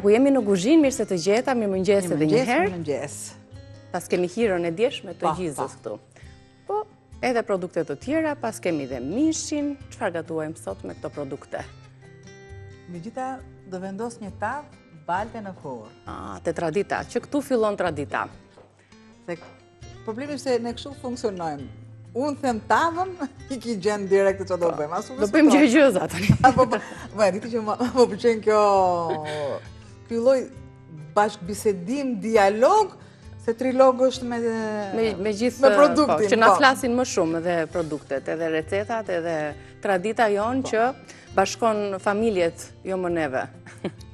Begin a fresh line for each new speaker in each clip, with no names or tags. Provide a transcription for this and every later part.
ku jemi në kuzhinë, mirë se të gjeta, mirë mëngjes edhe një herë.
Mirë mëngjes.
Pas kemi hirën e djeshme të gjizës këtu. Po, edhe produkte të tjera, pas kemi dhe mishin, çfarë gatuajmë sot me këto produkte?
Megjitha do vendos një tavë balte në forë.
Te tradita, që këtu fillon tradita.
Se problemi është se ne kështu funksionojmë. Unë them tavën, i ki gjenë direkt të që do bëjmë.
Do bëjmë gjëza tani.
Diti që më pëlqen kjo lloj bashkëbisedim, dialog, se trilog është
me gjithë
produktin.
Që na flasin më shumë edhe produktet, edhe recetat, edhe tradita jonë që bashkon familjet, jo më neve.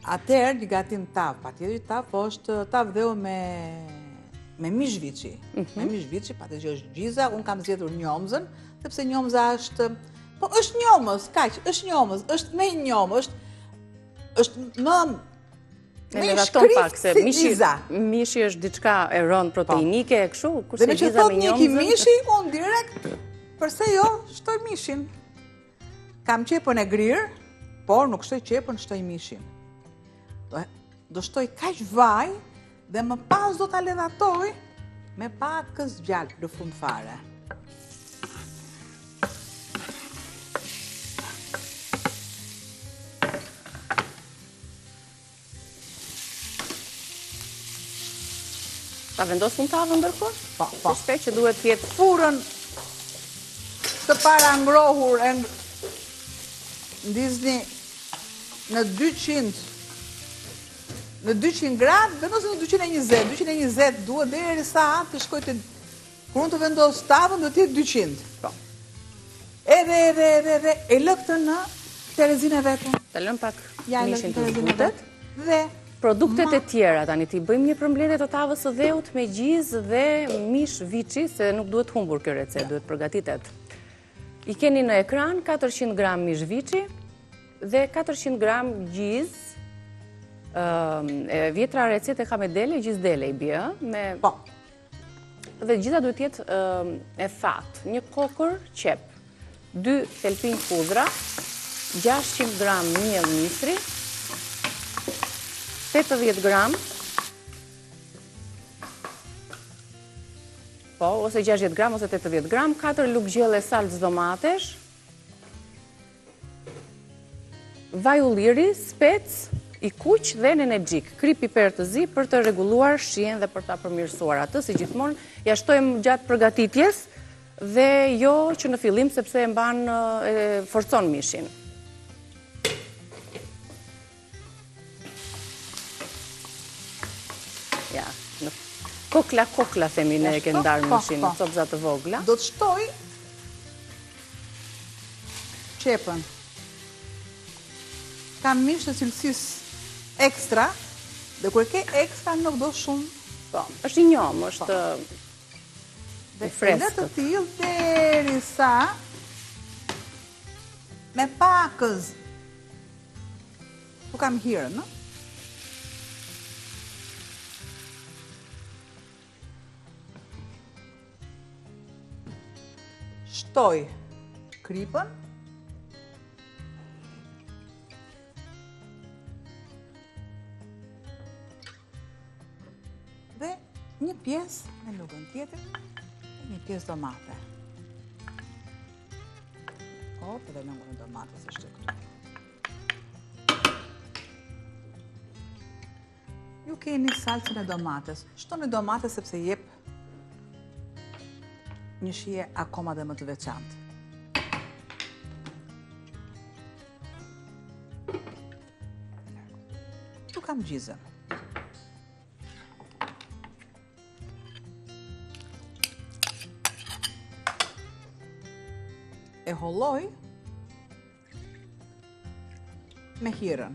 Atëherë një gatim tavë, patjetër tavë, po është tavë dheu me mish viçi. Me mish viçi, patjetër që është gjiza, unë kam zgjedhur njomzën, sepse njomza është, po është njomës, kaq, është njomës, është me njomë, është më shkrift se gjiza.
Mishi është diçka e rënd proteinike, e kështu, kurse
gjiza me njomzën. Dhe me që thot një ki mishi, unë direkt, përse jo, shtoj mishin. Kam qepën e grirë, por nuk shtoj qepën, shtoj mishin. Do shtoj kaq vaj, dhe më pas do t'a ledhatoj me pakës gjallë në fund fare.
Ta vendos në tavë ndërkohë?
Po.
Shpejt që duhet t'jetë
furrën të para ngrohur e ndizni në 200 gradë, vendosni në 220. 220 duhet derisa të shkoj të kur unë të vendos tavën do të jetë 200.
Po.
Edhe e lë këtë në terezinë vetën.
Ta lëm pak
Ja,
mishin të
terezinë
zbutet.
Dhe
produktet e tjera, tani ti bëjmë një përmbledhje të tavës së dheut me gjizë dhe mish viçi, se nuk duhet humbur kjo recetë, duhet përgatitet. I keni në ekran 400 gram mish viçi dhe 400 gram gjizë. Vjetra recetë ka me dele, gjizë dele i bie.
Po.
Dhe gjitha duhet jetë e thatë. Një kokër qep, 2 thelpin pudra, 600 gram miell misri, 80 gram, po, ose 60 gram, ose 80 gram, 4 lugë gjelle salcë domatesh, vaj ulliri, spec, i kuq dhe energjik, kri piper të zi për të rregulluar shijen dhe për ta përmirësuar atë, si gjithmonë, ja shtojmë gjatë përgatitjes dhe jo që në fillim sepse e forcon mishin. Ja, në kokla themi ne e ke ndarë mishin, në copëza të vogla.
Do të shtoj qepën. Kam mish të cilësisë ekstra, dhe kur ke ekstra nuk do shumë.
Po, është i njomë, është i freskët.
Dhe të tillë derisa me pakës. Tu kam hirën, no? Shtoj kripën. Dhe një pjesë me lugën tjetër, një pjesë domate. Edhe lugën e domates është këtu. Ju keni salcën e domates. Shtoni domates sepse jep një shije akoma dhe më të veçantë. Tu kam gjizën. E holloj me hirën.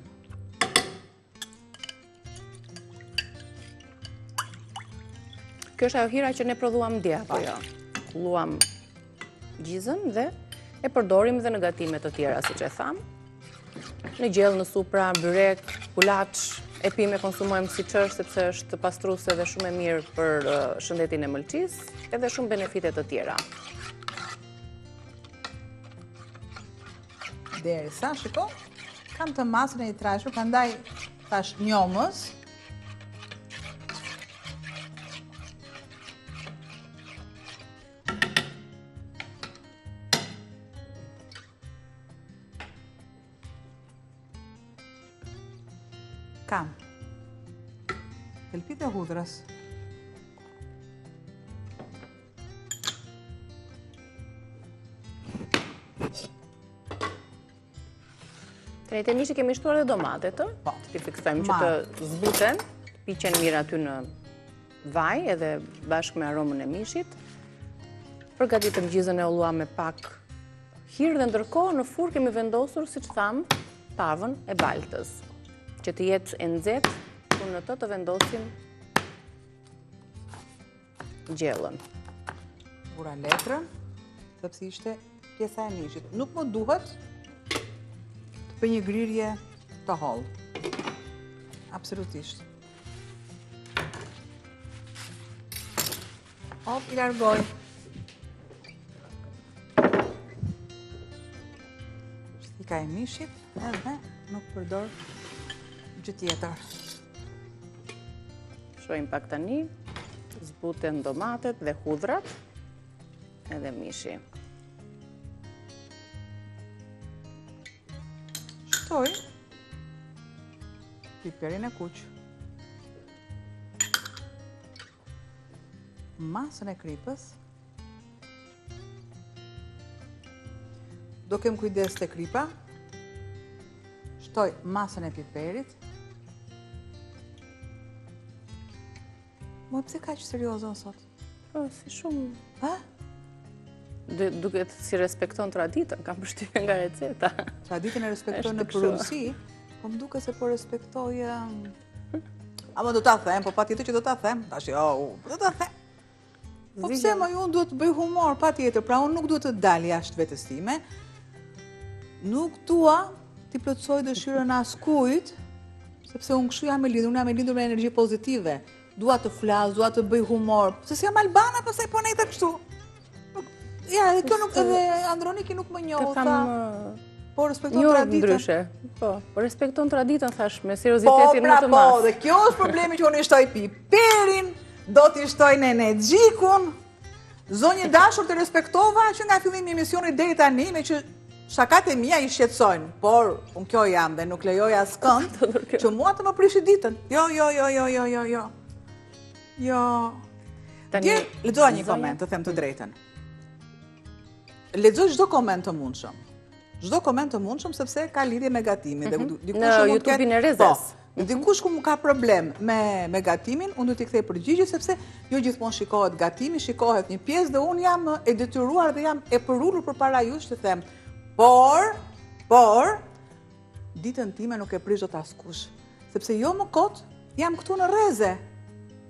Kjo është ajo hira që ne prodhuam dje, apo jo? Kulluam gjizën dhe e përdorim dhe në gatime të tjera, siç e tham. Në gjellë, në supra, byrek, kulaç, e pime konsumojmë siç është, sepse është pastruese dhe shumë e mirë për shëndetin e mëlçisë, edhe shumë benefite të tjera.
Derisa, shiko, kam të masën e i trashur, prandaj thash njomës. Kam thelpit e hudhrës.
Trejt e mishi kemi shtuar dhe domatet,
Po.
Të fiksojmë që të zbuten, piqen mirë aty në vaj edhe bashkë me aromën e mishit. Përgatitëm gjizën e ullua me pak hirë dhe ndërkohë në furrë kemi vendosur, siç thamë, tavën e baltës, që të jetë e nxehtë, ku në të vendosim gjellën.
Vura letrën, sepse ishte pjesa e mishit. Nuk më duhet për një grirje të hollë. Absolutisht. Hop, i largoj. Shtika e mishit edhe nuk përdor gjë tjetër.
Shohim pak tani, zbuten domatet dhe hudhrat edhe mishi.
Shtoj piperin e kuq. Masën e kripës. Do kem kujdes te kripa. Shtoj masën e piperit. Pse kaq serioze o sot?
Po, si shumë.
Ha?
Duket si respekton traditën, kam përshtypjen nga receta.
Traditën e respektoj në
Është kështu.
përrësi, po më duke se po respektoj... Ama do ta them, po patjetër që do ta them. Tash do ta them. Po pse më unë duhet të bëj humor, patjetër, pra unë nuk duhet të dal jashtë vetes time. Nuk dua t'i plotësoj dëshirën askujt, sepse unë kështu jam e lindur, unë jam e lindur me energji pozitive. Dua të flas, dua të bëj humor, se si jam albana, pastaj po nejtë kështu. Ja, edhe kjo nuk, edhe Androniki nuk më njoh, tha. Po respekton traditën.
Ndryshe. Po respekton traditën, thash, me seriozitetin më të
Po,
madh.
dhe kjo është problemi që unë i shtoj piperin, do t'i shtoj energjikun. Zonjë dashur, të respektova që nga fillimi i emisionit deri tani, me që shakat e mia i shqetësojnë, por unë kjo jam dhe nuk lejoj askënd që mua të më prishi ditën. Jo. Dje, lexoja një koment, të them të drejtën. Lexoj çdo koment të mundshëm. Çdo koment të mundshëm sepse ka lidhje me gatimin dhe
Në YouTube-in e Rezes.
Dikush ku ka problem me gatimin, unë do t'i kthej përgjigje sepse jo gjithmonë shikohet gatimi, shikohet një pjesë dhe unë jam e detyruar dhe jam e përulur përpara jush të them. Por ditën time nuk e prish dot askush, sepse jo më kot jam këtu në Reze.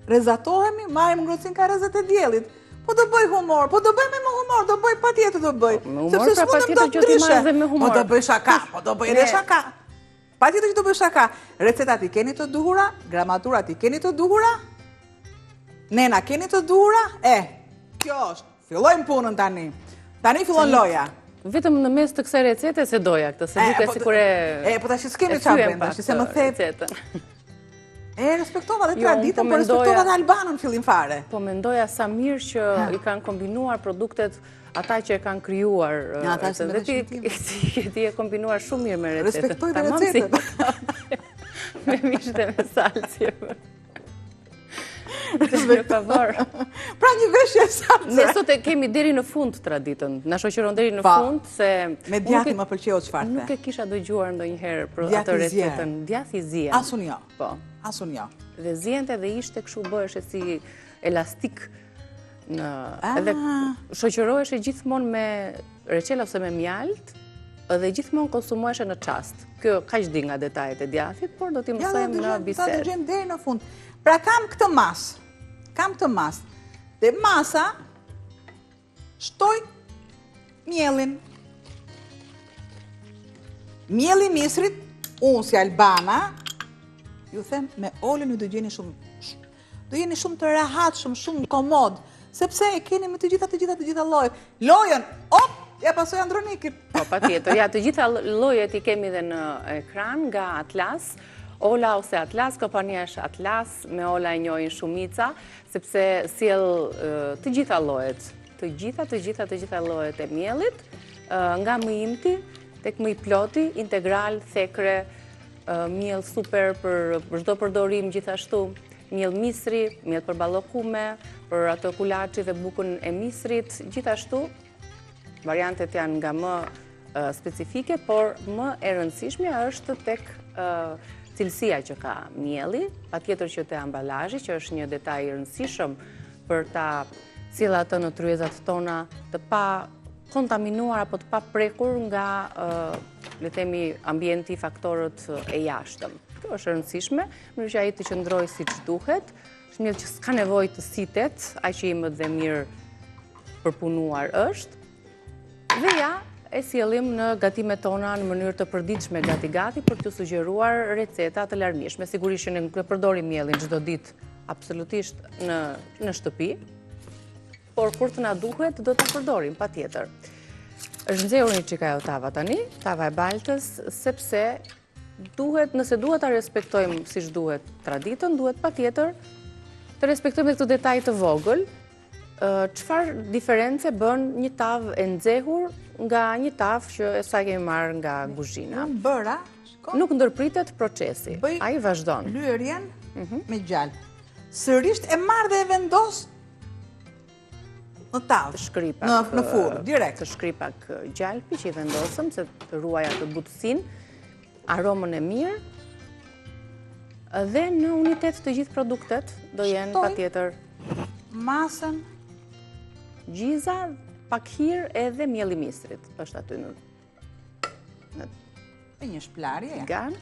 Rezatohemi, marrim ngrohtësinë ka rrezet e diellit. Po do bëj humor, po do bëj me humor, do bëj patjetër do bëj.
Me humor pra patjetër që ti marrë dhe me humor.
Po do bëj shaka, po do bëj edhe shaka. Patjetër që do bëj shaka. Recetat i keni të duhura, gramaturat i keni të duhura, nena keni të duhura, kjo është. Fillojmë punën tani. Tani fillon loja.
Vetëm në mes të kësaj recete se doja këtë, se duket sikur
po tash s'kemi çfarë bëjmë, tash se më the. Respektova dhe traditën, po respektova dhe Albanën fillim fare.
Po mendoja sa mirë që i kanë kombinuar produktet ata që e kanë krijuar. Dhe ti e kombinuar shumë mirë me recetën.
Respektoj dhe recetën.
Me mishët e me salcie. Në favor.
Pra një veshje salce.
Ne sot e kemi deri në fund traditën. Na shoqëron deri në fund se
me djathi më pëlqeu çfarë.
Nuk e kisha dëgjuar ndonjëherë për atë recetën. Djathi zien.
Asun jo.
Po.
Asun jo.
Dhe ziente dhe ishte kështu bëheshe si elastik në edhe shoqëroheshe gjithmonë me reçela ose me mjalt dhe gjithmonë konsumoheshe në çast. Kjo kaq di nga detajet e djathit, por do t'i mësojmë në bisedë.
Ta dëgjojmë deri në fund. Pra kam këtë masë. Dhe masa shtoj mielin. Mieli misrit, unë si Albana, ju them me olën ju do jeni shumë të rehatshëm, shumë komod, sepse e keni me të gjitha llojet. Lojën, ja pasoj Andronikit.
Po, patjetër. Ja, të gjitha llojet i kemi dhe në ekran nga Atlas. Ola ose Atlas, kompania është Atlas, me Ola e njohin shumica, sepse sjell të gjitha llojet, të gjitha llojet e miellit, nga më i imti tek më i ploti, integral, thekre, miell super për çdo përdorim gjithashtu, miell misri, miell për ballokume, për ato kulaçi dhe bukën e misrit, gjithashtu variantet janë nga më specifike, por më e rëndësishmja është tek cilësia që ka mielli, patjetër që te ambalazhi, që është një detaj i rëndësishëm për ta sjellë atë në tryezat tona të pa kontaminuar apo të pa prekur nga le të themi ambienti, faktorët e jashtëm. Kjo është e rëndësishme, në që ai të qëndrojë siç duhet, është miell që s'ka nevojë të sitet, aq që imët dhe mirë përpunuar është. Dhe ja, e sjellim në gatimet tona në mënyrë të përditshme gati-gati për t'ju sugjeruar receta të larmishme. Sigurisht që ne përdorim mielin çdo ditë absolutisht në shtëpi, por kur të na duhet do ta përdorim patjetër. Është nxehur një çik ajo tava tani, tava e baltës, sepse nëse duhet ta respektojmë siç duhet traditën, duhet patjetër të respektojmë këtë detaj të vogël. Çfarë diferencë bën një tavë e nxehur nga një tavë që sa kemi marrë nga kuzhina?
Bëra,
nuk ndërpritet procesi. Ai vazhdon.
Lyerjen me gjallë. Sërish e marr dhe e vendos në tavë,
shkripak,
në furrë, direkt.
Të shkripak gjalpi që i vendosëm, se të ruaj atë butësinë, aromën e mirë, dhe në unitet të gjithë produktet do jenë patjetër
masën,
gjiza, pak hir edhe mielli misrit. Është aty në
një shplarje.
Gan.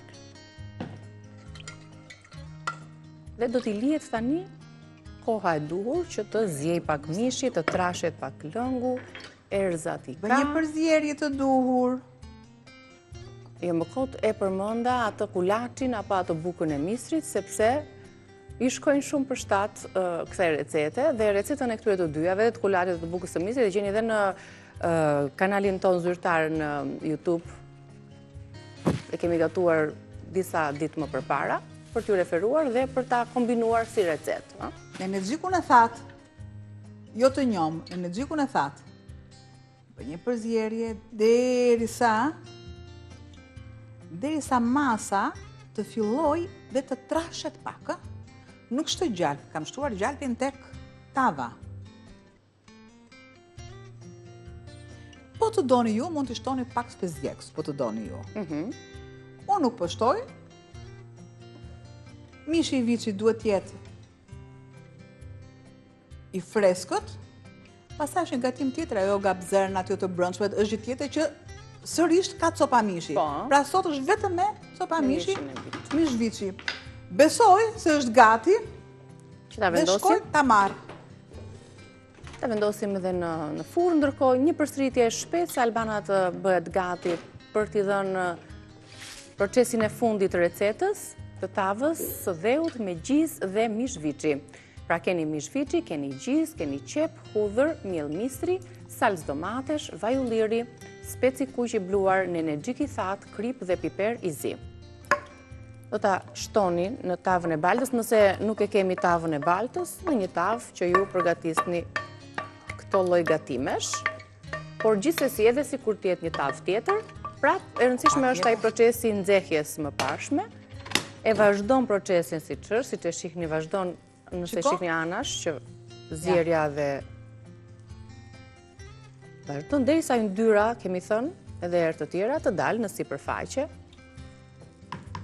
Dhe do t'i lihet tani koha e duhur që të zjej pak mishi, të trashet pak lëngu, erzat i ka.
Bë një përzierje të duhur.
Jo më kot e përmenda atë kulaçin apo atë bukën e misrit, sepse i shkojnë shumë për shtat kësaj recete, dhe recetën e këtyre të dyjave, dhe të kulaçit dhe të bukës së misrit, e gjeni edhe në kanalin ton zyrtar në YouTube. E kemi gatuar disa ditë më përpara për t'ju referuar dhe për ta kombinuar si recetë.
Në energjikun e thatë, jo të njomë, në energjikun e thatë, për një përzierje derisa masa të filloj dhe të trashet pak. Nuk shtoj gjallë, kam shtuar gjallëpin tek tava. Po të doni ju, mund të shtoni pak spezjeks, po të doni ju. Unë nuk po shtoj. Mishi i viçit duhet jetë i freskët. Pastaj është një gatim tjetër, ajo gabzernat, ajo të brëndshmet, është gjë tjetër që sërish ka copa mishi. Pra sot është vetëm me copa mishi, mish viçi. Besoj se është gati dhe shkoj ta marr.
Ta vendosim edhe në furrë, ndërkohë një përsëritje shpejtë se Albana të bëhet gati për t'i dhënë procesin e fundit të recetës të tavës së dheut me gjizë dhe mish viçi. Pra keni mish viçi, keni gjizë, keni qep, hudhër, miell misri, salcë domatesh, vaj ulliri, speci kuq i bluar, nenegjik i thatë, krip dhe piper i zi. Do ta shtoni në tavën e baltës, nëse nuk e kemi tavën e baltës, në një tavë që ju përgatisni këto lloj gatimesh, por gjithsesi edhe sikur të jetë një tavë tjetër, pra e rëndësishme është ai procesi i nxehjes më parshme, e vazhdon procesin siç e shihni, vazhdon nëse shihni anash që zjerja dhe vazhdon derisa yndyra, kemi thënë, edhe herë të tjera të dalë në sipërfaqe.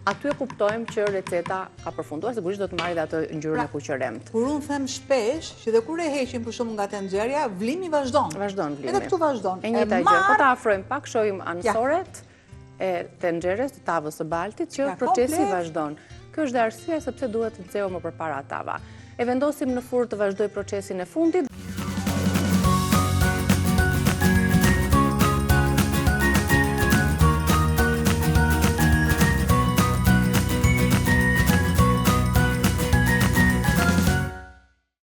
Aty e kuptojmë që receta ka përfunduar, sigurisht do të marrë dhe atë ngjyrën e kuqëremt.
Kur unë them shpesh, që dhe kur e heqim për shumë nga tenxherja, vlimi vazhdon.
Vazhdon vlimi.
Edhe këtu vazhdon.
E njëjta gjë. Po ta afrojmë pak, shohim anësoret e tenxherës të tavës së baltit që procesi vazhdon. Kjo është dhe arsyeja sepse duhet të nxehur më përpara tava. E vendosim në furrë të vazhdoj procesin e fundit